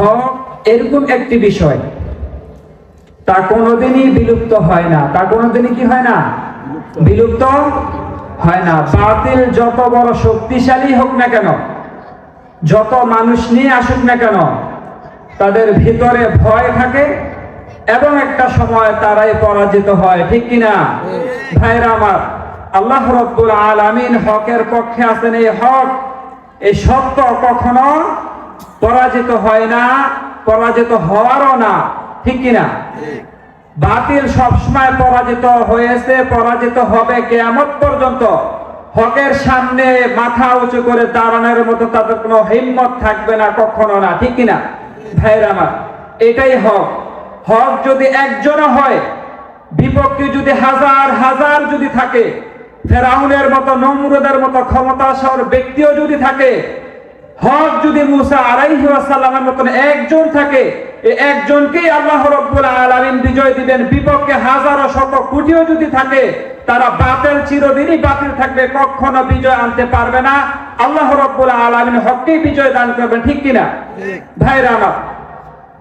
হক এরকম একটি বিষয়, তা কোনোদিনই বিলুপ্ত হয় না। তা কোনোদিনই কি হয় না? বিলুপ্ত হয় না। বাতিল যত বড় শক্তিশালী হোক না কেন, যত মানুষ নিয়ে আসুক না কেন, তাদের ভিতরে ভয় থাকে এবং একটা সময় তারাই পরাজিত হয়। ঠিক কিনা ভাইরা আমার? আল্লাহ রাব্বুল আলামিন হকের পক্ষে আছেন। এই হক, এই সত্য কখনো পরাজিত হয় না, পরাজিত হওয়ারও না। ঠিক কিনা? বাতিল সবসময় পরাজিত হয়েছে, পরাজিত হবে কিয়ামত পর্যন্ত। হকের সামনে মাথা উঁচু করে দাঁড়ানোর মতো তাদের কোনো হিম্মত থাকবে না, কখনো না। ঠিক কিনা ভাইরা আমার? এটাই হক। হক যদি একজনও হয়, বিপক্ষে যদি হাজার হাজার যদি থাকে, ফেরাউনের মতো, নমরুদের মতো ক্ষমতাশালী ব্যক্তিও যদি থাকে, হক যদি মুসা আলাইহিস সালামের মতন একজন থাকে, এই একজনকেই আল্লাহ রাব্বুল আলামিন বিজয় দিবেন। বিপক্ষে হাজারো শত কোটিও যদি থাকে, তারা বাতিল চিরদিনই বাতিল থাকবে, কখনো বিজয় আনতে পারবে না। আল্লাহ রাব্বুল আলামিন হককেই বিজয় দান করবেন। ঠিক কিনা ভাইরা আমার?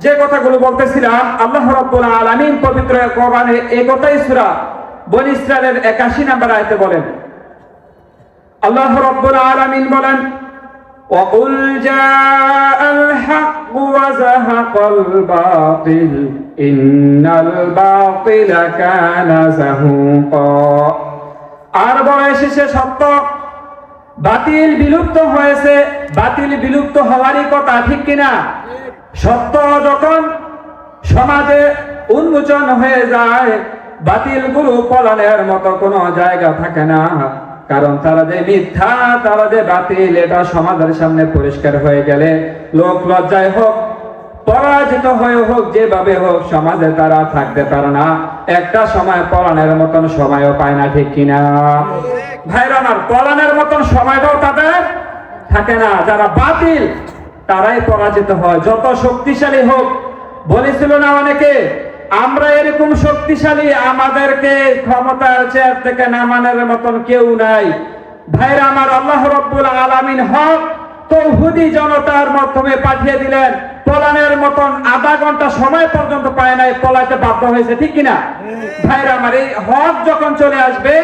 যে কথাগুলো বলতেছিলাম, আল্লাহ রাব্বুল আলামিন পবিত্র কোরআনে এই কথাই সূরা বনী ইসরাঈলের 81 নম্বর আয়াতে বলেন। আল্লাহ রাব্বুল আলামিন বলেন, وَقُلْ جَاءَ الْحَقُّ وَزَهَقَ الْبَاطِلُ إِنَّ الْبَاطِلَ كَانَ زَهُوقًا। আর বলে শেষে সত্য, বাতিল বিলুপ্ত হয়েছে। বাতিল বিলুপ্ত হওয়ারই কথা। ঠিক কিনা? সত্য যখন সমাজে উন্মোচন হয়ে যায়, বাতিলগুলো পলানের মতো কোনো জায়গা থাকে না। কারণ তারা যে মিথ্যা, তারা যে বাতিল, এটা সমাজের সামনে পরিষ্কার হয়ে গেলে লোক লজ্জায় হোক, পরাজিত হয়ে হোক, যেভাবে হোক, সমাজে তারা থাকতে পারে না। একটা সময় পলানের মতন সময়ও পায় না। ঠিক কিনা ভাইরা আমার? পলানের মতন সময়টাও তাদের থাকে না। যারা বাতিল, তারাই পরাজিত হয়, যত শক্তিশালী হোক। বলেছিল না অনেকে, আমরা এরকম শক্তিশালী, আমাদেরকে ক্ষমতার চেয়ার থেকে নামানোর মতন কেউ নাই। ভাইরা আমার, আল্লাহ রাব্বুল আলামিন হক তৌহিদি জনতার মাধ্যমে পাঠিয়ে দিলেন। পলানের মতন আধা ঘন্টা সময় পর্যন্ত পায় নাই, পলাইতে বাধ্য হয়েছে। ঠিক কিনা ভাইরা আমার? এই হক যখন চলে আসবে,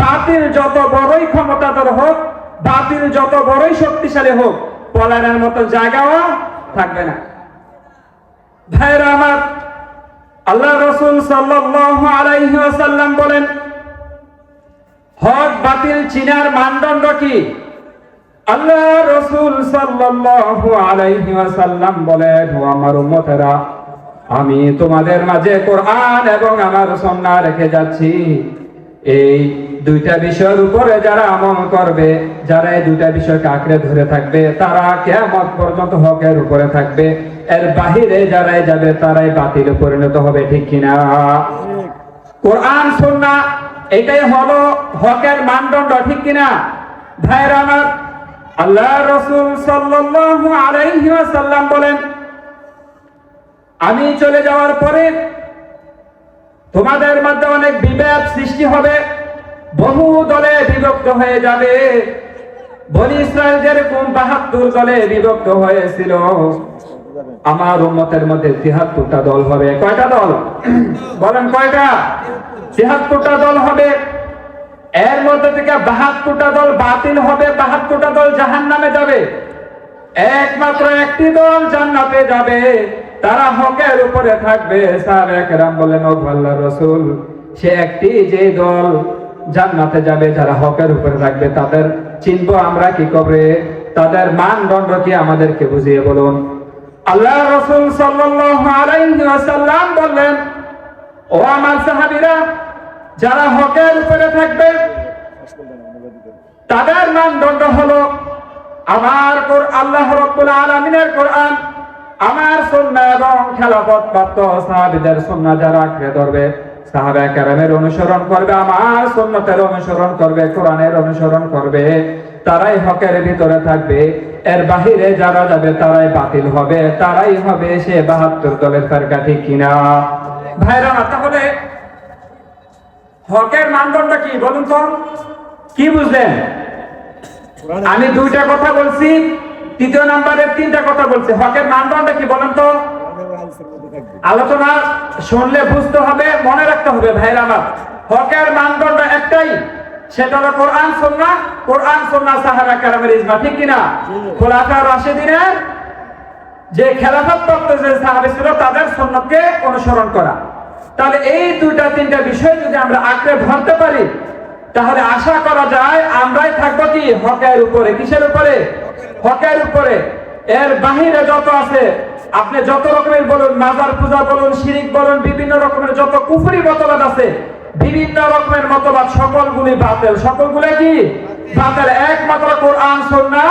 বাতিল যত বড়ই ক্ষমতাধর হোক, বাতিল যত বড়ই শক্তিশালী হোক, পলানের মতো জায়গাও থাকবে না। ভাইরা আমার, আল্লাহ রাসূল সাল্লাল্লাহু আলাইহি ওয়াসাল্লাম বলেন, হক বাতিল চিনার মানদণ্ড কি? আল্লাহ রাসূল সাল্লাল্লাহু আলাইহি ওয়াসাল্লাম বলেন, ও আমার উম্মতেরা, আমি তোমাদের মাঝে কোরআন এবং আমার সুন্নাহ রেখে যাচ্ছি। এই দুইটা বিষয়ের উপরে যারা আমল করবে, যারা এই দুইটা বিষয়কে আঁকড়ে ধরে থাকবে, তারা কিয়ামত পর্যন্ত হকের উপরে থাকবে। এর বাহিরে যারাই যাবে, তারাই বাতিলে পরিণত হবে। ঠিক কিনা? কোরআন সুন্নাহ এটাই হলো হকের মানদণ্ড। ঠিক কিনা ভাইরা আমার? আল্লাহ রাসূল সাল্লাল্লাহু আলাইহি ওয়াসাল্লাম বলেন, আমি চলে যাওয়ার পরে তোমাদের মধ্যে অনেক বিভেদ সৃষ্টি হবে, বহু দলে বিভক্ত হয়ে যাবে। বনী ইসরাইল যেরকম 72 দলে বিভক্ত হয়েছিল, আমার উম্মতের মধ্যে 73টা দল হবে। কয়টা দল বলেন? কয়টা? 73টা দল হবে। এর মধ্যে থেকে 72টা দল বাতিল হবে, 72টা দল জাহান্নামে যাবে। একমাত্র একটি দল জান্নাতে যাবে, তারা হকের উপরে থাকবে। সাহাবায়ে কেরাম বলেন, ও আল্লাহর রাসূল, সে একটি যে দল জান্নাতে যাবে, যারা হকের উপরে থাকবে, তাদের চিনবো আমরা কি করে? তাদের মানদণ্ড কি আমাদেরকে বুঝিয়ে বলুন। আল্লাহ রাসূল সাল্লাল্লাহু আলাইহি ওয়াসাল্লাম বললেন, ও আমার সাহাবীরা, যারা হকের উপরে থাকবে, তাদের মানদণ্ড হলো আমার আল্লাহ রাব্বুল আলামিনের কোরআন, আমার সুন্নাহ এবং খেলাফত প্রাপ্ত সাহাবীদের সুন্নাহ যারা আঁকড়ে ধরবে, সাহাবায়ে কেরামের অনুসরণ করবে, আমার সুন্নতের অনুসরণ করবে, কোরআনের অনুসরণ করবে, তারাই হকের ভিতরে থাকবে। এর বাহিরে যারা যাবে, তারাই বাতিল হবে, তারাই হবে সে 72 দলের ফেরকা। ঠিক কিনা ভাইরা? তাহলে হকের মানদণ্ড কি বলুন তো? কি বুঝলেন? আমি দুইটা কথা বলছি, তৃতীয় নম্বরে তিনটা কথা বলছে। হকের মানদণ্ড কি বলেন তো? আলোচনা শুনলে বুঝতে হবে, মনে রাখতে হবে ভাইরা আমার। হকের মানদণ্ড একটাই, সেটা হলো কোরআন সুন্নাহ, কোরআন সুন্নাহ সাহাবা কেরামের ইজমা, ঠিক কিনা? খোলাফায়ে রাশিদিনের যে খেলাফত প্রাপ্ত যে সাহাবী ছিল তাদের সুন্নতকে অনুসরণ করা। তাহলে এই দুইটা তিনটা বিষয় যদি আমরা আঁকড়ে ধরতে পারি, তাহলে আশা করা যায় আমরাই থাকবো কি হকের উপরে। কিসের উপরে? হকের উপরে। এর বাহিরে যত আছে, আপনি যত রকমের বলুন, মাজার পূজা বলুন, শিরিক বলুন, বিভিন্ন রকমের যত কুফরি মতবাদ আছে, বিভিন্ন রকমের মতবাদ, সকলগুলি বাতিল। সকলগুলো কি বাতিল। একমাত্র কোরআন সুন্নাহ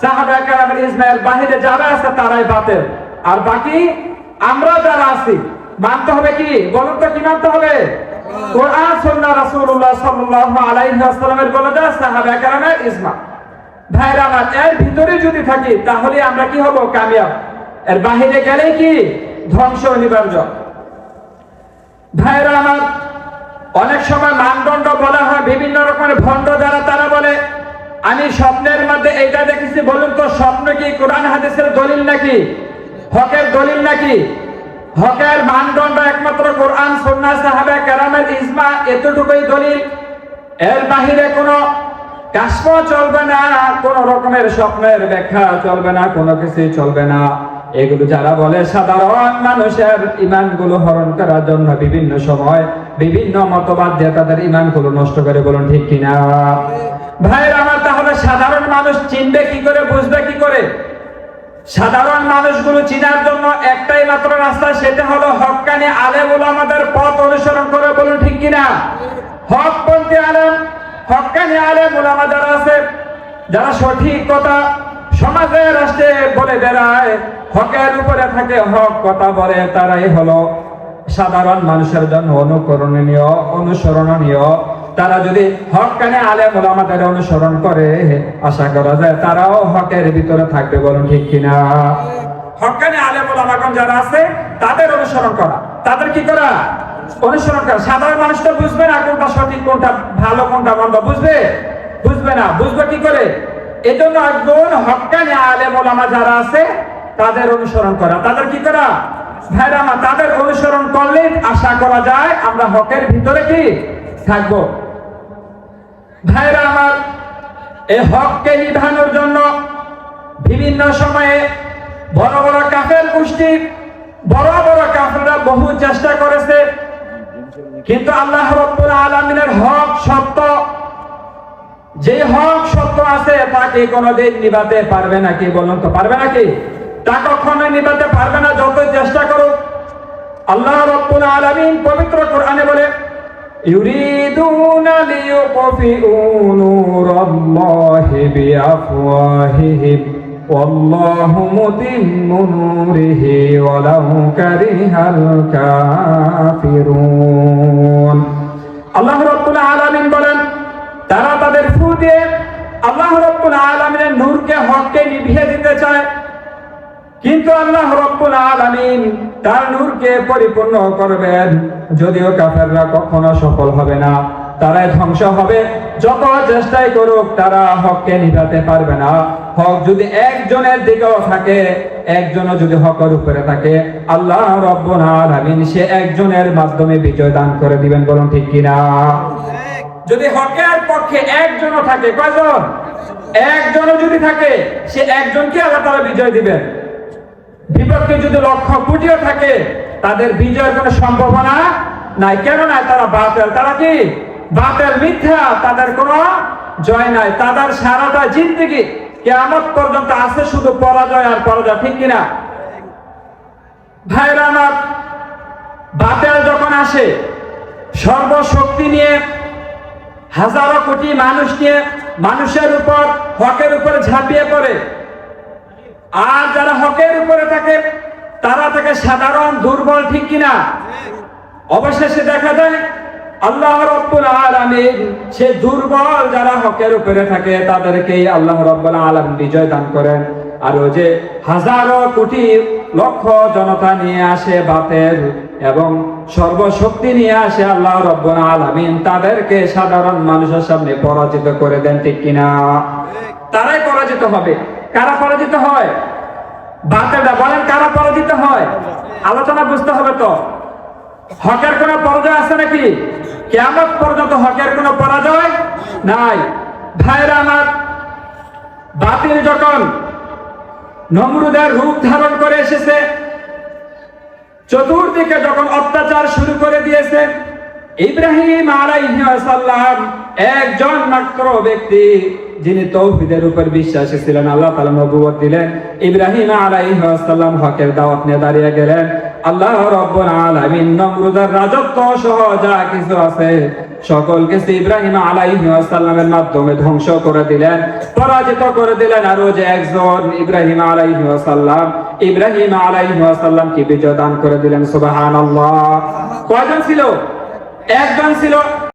সাহাবা কেরামের ইজমার বাহিরে যারা আছে তারাই বাতিল। আর বাকি আমরা যারা আছি মানতে হবে কি বলুন তো? কি মানতে হবে? কোরআন সুন্নাহ রাসূলুল্লাহ সাল্লাল্লাহু আলাইহি ওয়াসাল্লামের বলে সাহাবা কেরামের ইজমা। ভাইরা আমার, এর ভিতরে যদি থাকি তাহলে আমরা কি হব? কামিয়াব। এর বাহিরে গেলে কি ধ্বংস অনিবার্য। ভাইরা আমার, অনেক সময় মানদণ্ড বলা হয় বিভিন্ন রকমের ভণ্ড যারা, তারা বলে আমি স্বপ্নের মধ্যে এইটা দেখেছি। বলুন তো, স্বপ্ন কি কোরআন হাদিসের দলিল নাকি হকের দলিল নাকি? হকের মানদণ্ড একমাত্র কোরআন সুন্নাহ সাহাবা কেরামের ইজমা, এতটুকুই দলিল। এর বাহিরে কোনো কাশফ চলবে না, কোন রকমের স্বপ্নের ব্যাখ্যা চলবে না, কোনো কিছু চলবে না। এগুলো যারা বলে সাধারণ মানুষের ইমানগুলো হরণ করার জন্য বিভিন্ন সময় বিভিন্ন মতবাদ দিয়ে তাদের ইমানগুলো নষ্ট করে। বলুন ঠিক কিনা ভাইরা আমার? তাহলে সাধারণ মানুষ চিনবে কি করে, বুঝবে কি করে? সাধারণ মানুষগুলো চিনার জন্য একটাই মাত্র রাস্তা, সেটা হলো হক্কানি আলেম ওলামাদের পথ অনুসরণ করে। বলুন ঠিক কিনা? হকপন্থী আলেম, হক্কানি আলেম ওলামা যারা আছে, যারা সঠিক কথা সমাজে রাষ্ট্রে বলে বেড়ায়, হকের উপরে থাকে, হক কথা বলে, তারাই হলো সাধারণ মানুষের জন্য অনুকরণীয়, অনুসরণীয়। তারা যদি হক্কানি আলেম ওলামাদের অনুসরণ করে, আশা করা যায় তারাও হকের ভিতরে থাকবে। বলুন ঠিক কিনা? হক্কানি আলেম ওলামাগণ যারা আছে তাদের অনুসরণ করা, তাদের কি করা? অনুসরণ করা। সাধারণ মানুষ তো বুঝবে না কোনটা সঠিক, কোনটা ভালো, কোনটা মন্দ। বুঝবে না। বুঝবে কি করে? এজন্য একজন হক্কানি আলেম ওলামা যারা আছে তাদের অনুসরণ করা, তাদের কি করা? ভাইরা আমার, তাদের অনুসরণ করলে আশা করা যায় আমরা হকের ভিতরে কি থাকবো। ভাইরা আমার, এই হককে নিভানোর জন্য বিভিন্ন সময়ে বড় বড় কাফের গোষ্ঠী, বড় বড় কাফেররা বহু চেষ্টা করেছে, কিন্তু আল্লাহ রাব্বুল আলামিনের হক সত্য, যে হক সত্য আছে তাকে কোনোদিন নিভাতে পারবে নাকি? বলুন তো, পারবে নাকি? তা কখনো নিভাতে পারবে না, যত চেষ্টা করুক। আল্লাহ রাব্বুল আলামিন পবিত্র কোরআনে বলে, ইউরিদুনা লিইউকফিউ নূরাল্লাহি বিআফওয়াহিহিম ওয়াল্লাহু মুতিম্মু নূরিহি ওয়ালাউ কারিহাল কাফিরুন। আল্লাহ রাব্বুল আলামিন বলেন, তারা তাদের ফু দিয়ে আল্লাহ রাব্বুল আলামিনের নূরকে, হককে নিভিয়ে দিতে চায়, কিন্তু আল্লাহ রাব্বুল আলামিন তার নূরকে পরিপূর্ণ করবেন। যদিও কাফেররা কখনো সফল হবে না, তারাই ধ্বংস হবে। যত চেষ্টাই করুক তারা হককে নিভাতে পারবে না। হক যদি একজনের দিকেও থাকে, একজনও যদি হকের উপরে থাকে, আল্লাহ রাব্বুল আলামিন সে একজনের মাধ্যমে বিজয় দান করে দিবেন। বলুন ঠিক কিনা? যদি হকের পক্ষে একজনও থাকে, কয়জন? একজনও যদি থাকে, সে একজনকে আল্লাহ তাআলা বিজয় দিবেন। বিপক্ষে যদি লক্ষ কোটিও থাকে, তাদের বিজয়ের কোনো সম্ভাবনা নাই। কেন নাই? তারা বাতিল। তারা কি? বাতিল, মিথ্যা। তাদের কোনো জয় নাই। তাদের সারাটা জিন্দেগি কিয়ামত পর্যন্ত আছে শুধু পরাজয় আর পরাজয়। ঠিক কিনা ভাইরা আমার? বাতিল যখন আসে সর্বশক্তি নিয়ে, হাজারো কোটি মানুষ নিয়ে, মানুষের উপর, হকের উপরে ঝাঁপিয়ে পড়ে, আর যারা হকের উপরে থাকে তারা থাকে সাধারণ, দুর্বল। ঠিক কিনা? অবশেষে দেখা যায় আল্লাহ রাব্বুল আলামিন সে দুর্বল যারা হকের উপরে থাকে তাদেরকেই আল্লাহ রাব্বুল আলামিন বিজয় দান করেন। আর ওই যে হাজারো কোটি লক্ষ জনতা নিয়ে আসে বাতিল, এবং সর্বশক্তি নিয়ে আসে আল্লাহ রাব্বুল আলামিন, তাদেরকে সাধারণ মানুষের সামনে পরাজিত করে দেন। ঠিক কিনা? তারাই পরাজিত হবে। কারা পরাজিত হয়? বাতিলরা। বলেন কারা পরাজিত হয়? আলোচনা বুঝতে হবে তো। হকের কোনো পরাজয় আছে নাকি? কিয়ামত পর্যন্ত হকের কোনো পরাজয় নাই। ভাইরা আমার, বাতিল যখন নমরুদের রূপ ধারণ করে এসেছে, চতুর্দিকে যখন অত্যাচার শুরু করে দিয়েছে, ইব্রাহিম আলাইহিস সালাম একজন মাত্র ব্যক্তি যিনি তাওহীদের উপর বিশ্বাসী ছিলেন, আল্লাহ তাআলা নবুয়ত দিলেন। ইব্রাহিম আলাইহিস সালাম হকের দাওয়াত নিয়ে দাঁড়িয়ে গেলেন। আল্লাহ রাব্বুল আলামিন নমরুদের রাজত্ব সহ যা কিছু আছে সকল কিছু ইব্রাহিম আলাইহিস সালামের মাধ্যমে ধ্বংস করে দিলেন, পরাজিত করে দিলেন। আর যে একজন ইব্রাহিম আলাইহিস সালাম কি বিজয় দান করে দিলেন। সুবহানাল্লাহ। কয়জন ছিল? একজন ছিল।